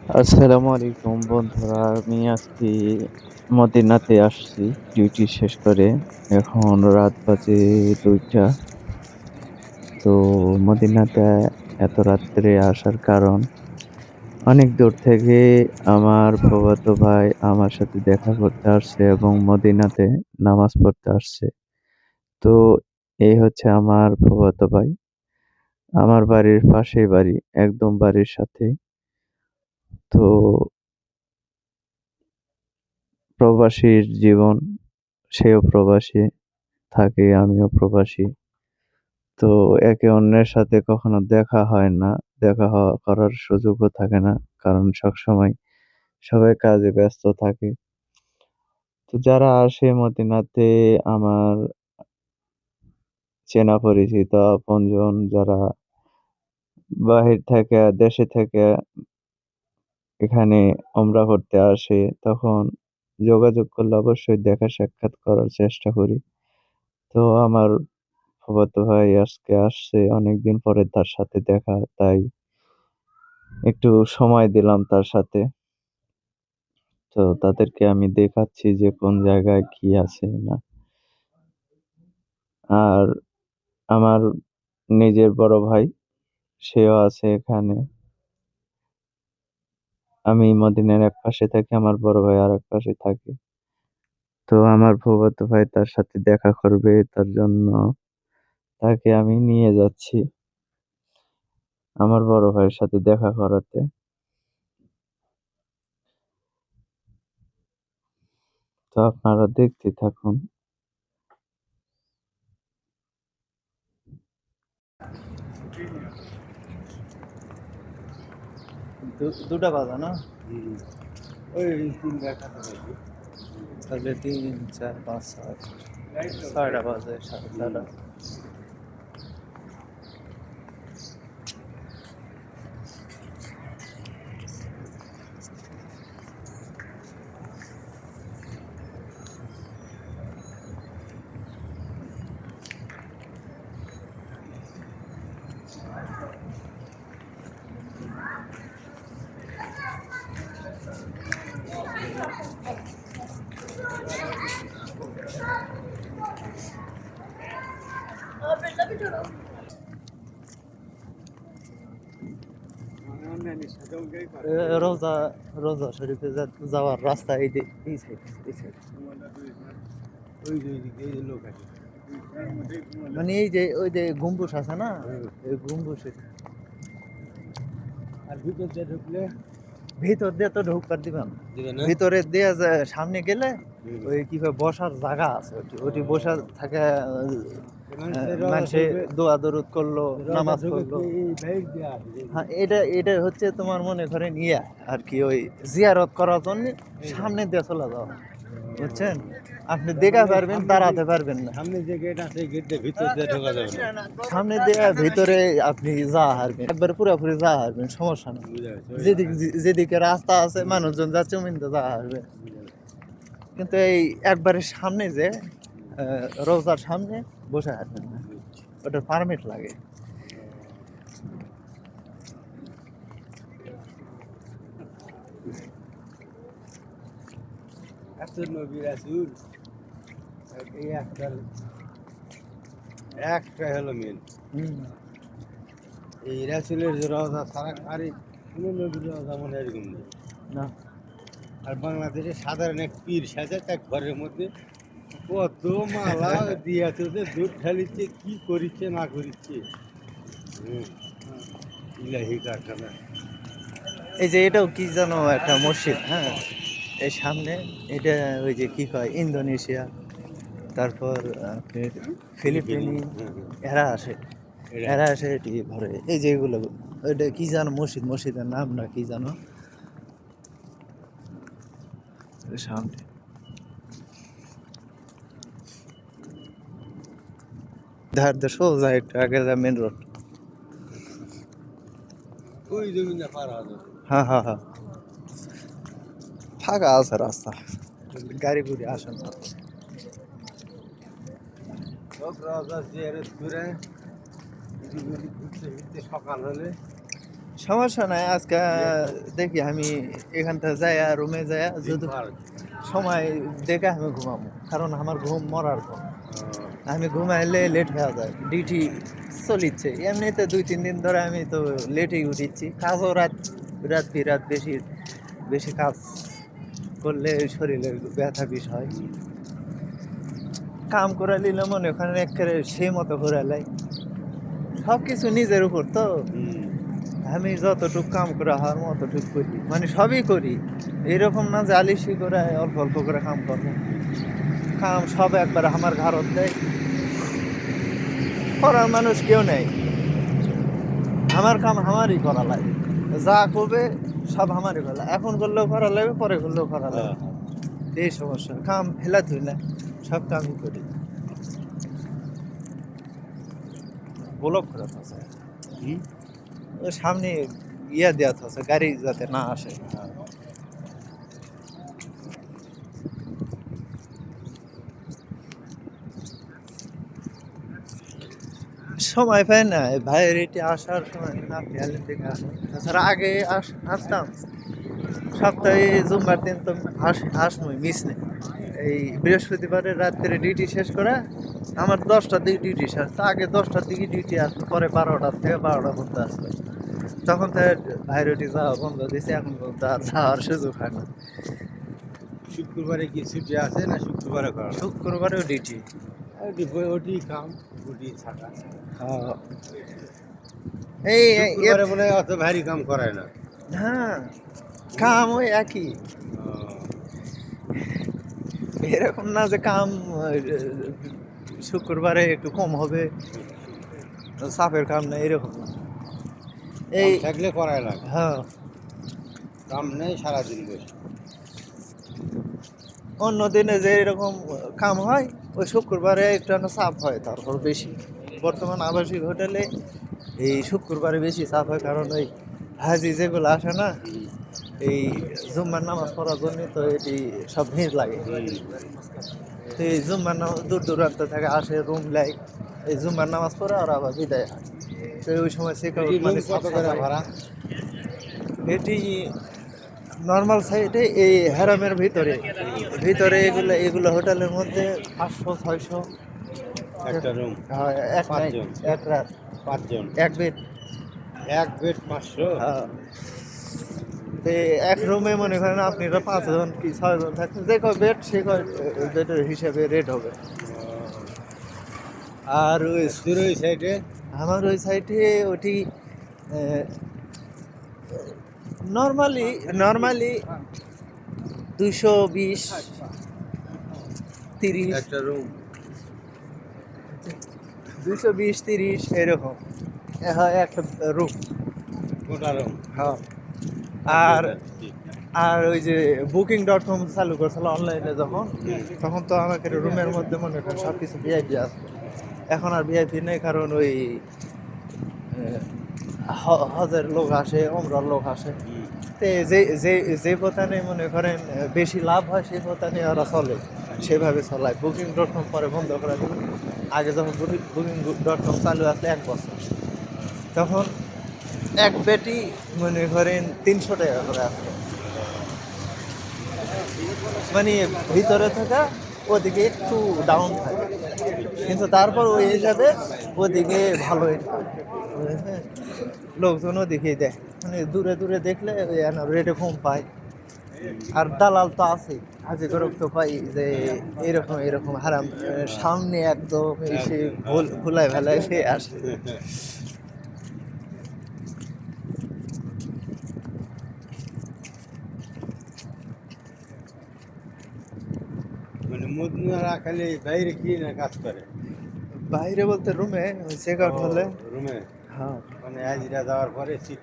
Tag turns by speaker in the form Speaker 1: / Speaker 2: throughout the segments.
Speaker 1: আসসালামু আলাইকুম বন্ধুরা। আমি আজকে মদিনাতে আসছি ডিউটি শেষ করে। এখন রাত বাজে ২টা। তো মদিনাতে এত রাত্রে আসার কারণ, অনেক দূর থেকে আমার ফুফাতো ভাই আমার সাথে দেখা করতে আসছে এবং মদিনাতে নামাজ পড়তে আসছে। তো এই হচ্ছে আমার ফুফাতো ভাই। আমার বাড়ির পাশেই বাড়ি, একদম বাড়ির সাথেই। তো প্রবাসীর জীবন, সেও প্রবাসী থাকে, আমিও প্রবাসী। তো একে অন্যের সাথে কখনো দেখা হয় না। করার সুযোগও থাকে না। কারণ সবসময় সবাই কাজে ব্যস্ত থাকে। তো যারা আসে মদিনাতে আমার চেনা পরিচিত আপনজন যারা বাহির থেকে দেশে থেকে এখানে ওমরা করতে আসে, তখন যোগাযোগ করলে অবশ্যই দেখা সাক্ষাৎ করার চেষ্টা করি। তো আমার ফুফাতো ভাই আজকে আসছে, অনেকদিন পরে তার সাথে দেখা। তাই একটু সময় দিলাম তার সাথে। তো তাদেরকে আমি দেখাচ্ছি যে কোন জায়গায় কি আছে না। আর আমার নিজের বড় ভাই, সেও আছে এখানে। আমি মদিনার এক পাশে থাকি, আমার বড় ভাই আরেক পাশে থাকে। তো আমার ফুফাতো ভাই তার সাথে দেখা করবে, তার জন্য তাকে আমি নিয়ে যাচ্ছি আমার বড় ভাইয়ের সাথে দেখা করাতে। তো আপনারা দেখতে থাকুন। দুটা বাজা না? ওই ৩টার কাছাকাছি। তাহলে ৩, ৪, ৫, ৬, ৬টা বাজে, ৬:৩০। রোজা রোজা শরীফে যাওয়ার রাস্তা এই সাইড, এই সাইড। মানে এই যে ওই যে গম্বুজ আছে না, এই গম্বুজের আর ভিতর দিয়ে তো ঢুকবার দিবেন ভিতরে দিয়ে সামনে গেলে ওই কিভাবে বসার জায়গা আছে, ওটি বসা থাকে। মানুষে দোয়া দরুদ করলো, নামাজ পড়লো। হ্যাঁ, এটা হচ্ছে তোমার মনে করেন আর কি ওই জিয়ারত করার জন্য সামনে দিয়ে চলে যাওয়া, বুঝছেন? আপনি দেখা পারবেন, দাঁড়াতে পারবেন না। সামনে যে গেট আছে, গেট দিয়ে ভিতর দিয়ে ঢোকা যাবে না। সামনে দিয়ে ভিতরে আপনি যা হারবেন, একবার পুরোপুরি যা হারবেন, সমস্যা নেই। যেদিকে রাস্তা আছে, মানুষজন যাচ্ছে ওমিন তো যা হারবে। কিন্তু এই একবারে সামনে যে রোজার সামনে বসে হারবেন না, ওটার পারমিট লাগে। এত নবী রাসূল, এই একটা হলো মেন। এই রাসূলের যে রওজা ছাড়া আর কোনো নবীর রওজা মনে হয় এরকম নেই না। আর বাংলাদেশে সাধারণ এক পীর সাজে তার ঘরের মধ্যে কত মালা দিয়েছে, যে দুধ ঢালিচ্ছে, কি করিচ্ছে না করিচ্ছে। ইলাহি কারখানা। এই যে এটাও কি জানো একটা মসজিদ, হ্যাঁ, এই সামনে। এটা ওই যে কি কয় ইন্দোনেশিয়া, তারপর আপনার ফিলিপিনি, এরা আসে এটি ঘরে। এই যে এগুলো, ওইটা কি জানো মসজিদের নাম না কি জানো সামনে। ধার দিয়ে সোজা একটু আগে যা মেন রোড। ওই জমিটা পার হবে। হ্যাঁ, হ্যাঁ, হ্যাঁ, ফাঁকা আছে রাস্তা, গাড়ি গুড়ি আসে না। সব রাজা জিয়ারত করে ঘুরতে ঘুরতে সকাল হলে সমস্যা নাই আজকে দেখি আমি এখান থেকে যাই রুমে যাই যদি সময় দেখে আমি ঘুমাবো কারণ আমার ঘুম মরার ঘুম আমি ঘুমাইলে লেট হয়ে যায় ডিউটি চলিচ্ছে এমনিতে 2-3 দিন ধরে আমি তো লেটেই উঠিচ্ছি কাজও রাত রাত বিরাত বেশি বেশি কাজ করলে শরীরের ব্যথা বিষ হয় কাম করে নিলে মনে ওখানে একেবারে সে মতো করে লাই সব কিছু নিজের উপর তো আমি যতটুকু কাম করা হয় অতটুকু করি মানে সবই করি এরকম না যে আলিশি করে অল্প অল্প করে কাম করবো কাম সব একবার আমার ঘাড়ত দেয় করার মানুষ কেউ নেই আমার কাম আমারই করা লাগে যা করবে সব আমারই করা এখন করলেও করা লাগবে পরে করলেও করা লাগবে এই সমস্যা কাম ফেলা তুই না সব কামই করি ব্লক করে থাকে সামনে ইয়া দেওয়া থাকে গাড়ি যাতে না আসে সময় পাই না ভাইয়ের এটি আসার সময় না ফেলেন থেকে আসে তাছাড়া আগে আসতাম সপ্তাহে জুম্বার দিন তো আসবই মিস নেই এই বৃহস্পতিবারের রাত্রে ডিউটি শেষ করে আমার 10টার দিকে ডিউটি শেষ তো আগে 10টার দিকে ডিউটি আসলো পরে 12টার থেকে 12টা পর্যন্ত আসলো তখন তো ভাইয়ের ওটি যাওয়া বন্ধ দিয়েছে এখন পর্যন্ত আর যাওয়ার সুযোগ হয় না
Speaker 2: শুক্রবারে কি ছুটি আছে না শুক্রবারে করা
Speaker 1: শুক্রবারেও ডিউটি
Speaker 2: ওটি কাম ওটি থাকা
Speaker 1: এই
Speaker 2: শুক্রবারে মনে হয় অত ভারী কাম করায় না
Speaker 1: হ্যাঁ কাম ওই একই এরকম না যে কাম শুক্রবারে একটু কম হবে চাপের কাম না এরকম না এই
Speaker 2: থাকলে করায় লাগে
Speaker 1: হ্যাঁ
Speaker 2: কাম নেই সারাদিন বসে
Speaker 1: অন্য দিনে যে এরকম কাম হয় ওই শুক্রবারে একটু চাপ হয় তারপর বেশি বর্তমান আবাসিক হোটেলে এই শুক্রবারে বেশি চাপ হয় কারণ ওই হাজি যেগুলো আসে না এই জুম্মার নামাজ পড়ার জন্য তো এটি সব ভিড় লাগে তো এই জুম্মার নামাজ দূর দূরান্ত থেকে আসে রুম লাই এই জুম্মার নামাজ পড়ে আর আবার বিদায় হয় তো ওই সময় মানে
Speaker 2: ভাড়া
Speaker 1: এটি নর্মাল সাইডে এই হ্যারামের ভিতরে ভিতরে এগুলো হোটেলের মধ্যে 500-600
Speaker 2: একটা রুম
Speaker 1: এক নাইট এক রাত
Speaker 2: 5 জন
Speaker 1: এক বেড
Speaker 2: 500
Speaker 1: হ্যাঁ তো এক রুমে মনে করেন আপনারা 5 জন কি 6 জন থাকছেন যে কয় বেড সে কয় বেডের হিসাবে রেট হবে আর ওই
Speaker 2: ওই সাইডে
Speaker 1: আমার ওই সাইডে ওটি নর্মালি 220-30
Speaker 2: একটা রুম
Speaker 1: 220-30 এরকম হয় একটা রুম
Speaker 2: গোটা রুম
Speaker 1: হ্যাঁ আর ওই যে Booking.com চালু করছিল অনলাইনে যখন তখন তো আমাকে রুমের মধ্যে মনে করেন সব কিছু ভিআইপি আছে এখন আর ভিআইপি নেই কারণ ওই হজের লোক আসে ওমরার লোক আসে তো যে পথানে মনে করেন বেশি লাভ হয় সেই পথানে ওরা চলে সেভাবে চলায় Booking.com পরে বন্ধ করে দিল আগে যখন Booking.com চালু আসলে 1 বছর তখন এক বেটি মনে করেন 300 টাকা করে আসলো মানে ভিতরে থাকা ওদিকে একটু ডাউন থাকে কিন্তু তারপর ওই হিসাবে ওদিকে ভালো লোকজনও দেখিয়ে দেয় মানে দূরে দূরে দেখলে ওই রেটে কম পায় আর দালাল তো আছে হাজি গরব তো পাই যে এরকম হারাম সামনে একদম এসে ভুলাই ভেলায় সে আসে
Speaker 2: মানে মুদনারা খালি বাইরে কি না কাজ করে
Speaker 1: বাইরে বলতে রুমে চেক আউট হলে
Speaker 2: রুমে
Speaker 1: হ্যাঁ
Speaker 2: মানে হাজিরা যাওয়ার পরে সিট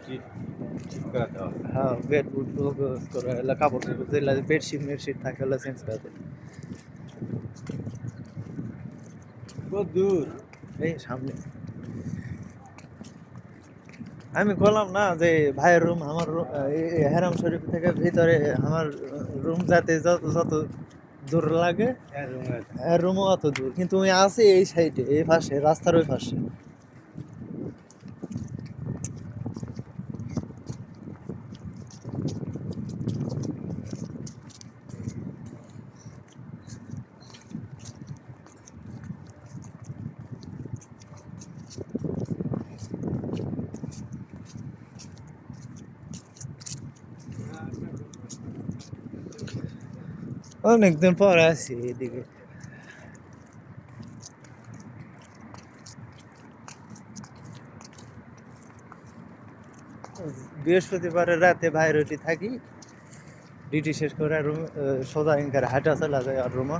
Speaker 2: ঠিক করে দেওয়া
Speaker 1: হ্যাঁ বেড বুট করে কাপড় যেগুলো বেডশিট মেডশিট থাকে ওগুলো চেঞ্জ করে দেয়
Speaker 2: কত দূর
Speaker 1: এই সামনে আমি বললাম না যে ভাইয়ের রুম আমার হেরাম শরীফ থেকে ভিতরে আমার রুম যাতে যত দূর লাগে রুমও অত দূর কিন্তু আমি আছি এই সাইডে এই পাশে রাস্তার ওই পাশে অনেকদিন পর আসি এদিকে। বৃহস্পতিবারের রাতে বাইরে ওটি থাকি, ডিউটি শেষ করে রুম সোজা ইনকার হাঁটা চলা যায় আর রুমে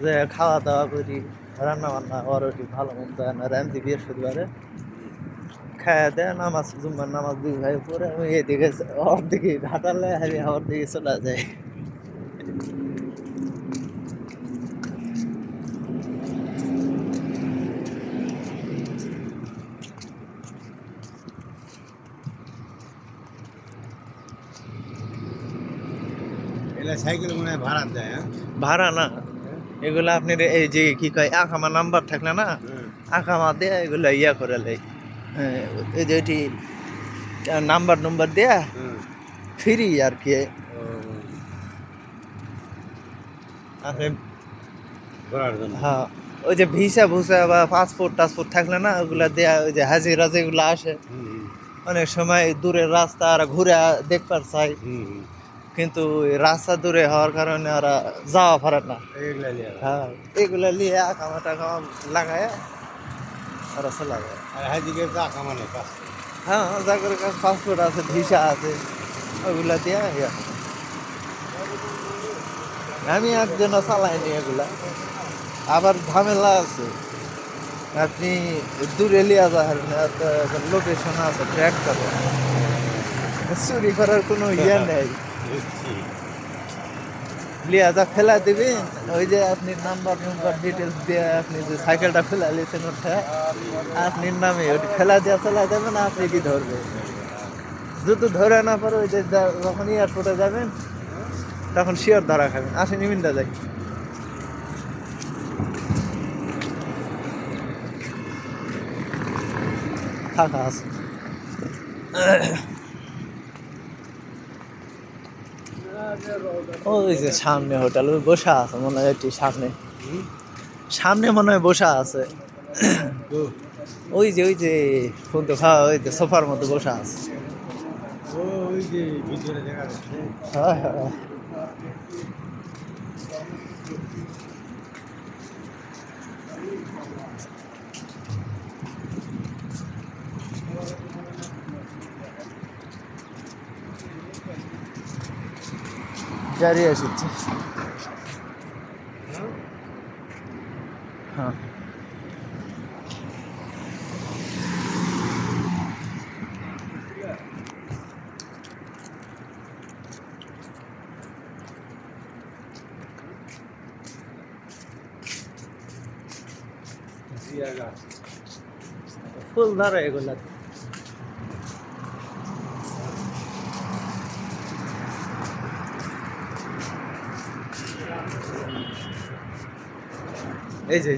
Speaker 1: যে খাওয়া দাওয়া করি, রান্না বান্না আর ওটি ভালো মন্দ না রান্ধি বৃহস্পতিবারে খাওয়া দেয়, নামাজ জুম্মার নামাজ দুই ভাই পরে আমি এদিকে ওর দিকে ঘাটালে আমি আমার দিকে চলে যাই।
Speaker 2: এলা সাইকেল মনে হয় ভাড়া দেয়, হ্যাঁ?
Speaker 1: ভাড়া না, এগুলা আপনি এই যে কি কয় আকামা নাম্বার থাকলে না,
Speaker 2: হুম।
Speaker 1: আকামা দিয়ে এগুলা ইয়া করে লাই, এই যে এটি নাম্বার নম্বর দেয়া
Speaker 2: হুম।
Speaker 1: ফ্রি আর কি।
Speaker 2: ও,
Speaker 1: আপনি
Speaker 2: ঘোরার জন্য।
Speaker 1: হ্যাঁ, ওই যে ভিসা ভুসা বা পাসপোর্ট টাসপোর্ট থাকলে না ওগুলা দেয়া, ওই যে হাজিরা যেগুলো আসে
Speaker 2: হুম,
Speaker 1: অনেক সময় দূরের রাস্তা আর ঘুরে দেখবার চাই,
Speaker 2: হুম, হুম।
Speaker 1: কিন্তু ওই রাস্তা দূরে হওয়ার কারণে ওরা যাওয়া পারে না।
Speaker 2: এগুলা নিয়ে আবার।
Speaker 1: হ্যাঁ, এগুলা নিয়ে আকামা টাকামা লাগায় ওরা চলে যায়।
Speaker 2: আর হাইদিকে চা কামানে কাজ।
Speaker 1: হ্যাঁ, যাদের কাছে পাসপোর্ট আছে ভিসা আছে ওগুলা দিয়ে ইয়া করে। আমি একজনও চালাইনি এগুলা, আবার ঝামেলা আছে, আপনি দূরে লিয়া যাবেন লোকেশন আছে ট্র্যাক করে, চুরি করার কোনো ইয়ে নেই,
Speaker 2: বুঝছি।
Speaker 1: লিয়া যা ফেলা দিবেন, ওই যে আপনি নাম্বার নাম্বার ডিটেলস দিয়ে আপনি যে সাইকেলটা ফেলা লিয়েছেন ওটা আপনার নামে ওটা ফেলা দিয়ে চলা যাবে না, আপনি কি ধরবে, যদি ধরে না পারে ওই যে যখন এয়ারপোর্টে যাবেন তখন শিওর ধরা খাবেন। আসেন ইমিনটা যাই, ফাঁকা আছে। ওই যে সামনে হোটেল বসা আছে মনে হয়, একটি সামনে
Speaker 2: হুম?
Speaker 1: সামনে মনে হয় বসা আছে,
Speaker 2: ও,
Speaker 1: ওই যে কিন্তু খাওয়া ওই যে সোফার মধ্যে বসা আছে।
Speaker 2: ও, ওই যে ভিতরে দেখা যাচ্ছে।
Speaker 1: হয়, হয়। গাড়ি এসেছে। হ্যাঁ,
Speaker 2: জিয়া গাছ।
Speaker 1: ফুল ধরে এগুলা। এই যে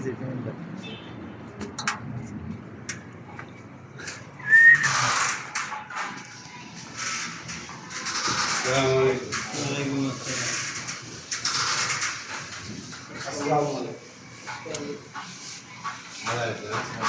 Speaker 2: ওয়ালাইকুম আসসালাম। ভালো আছেন?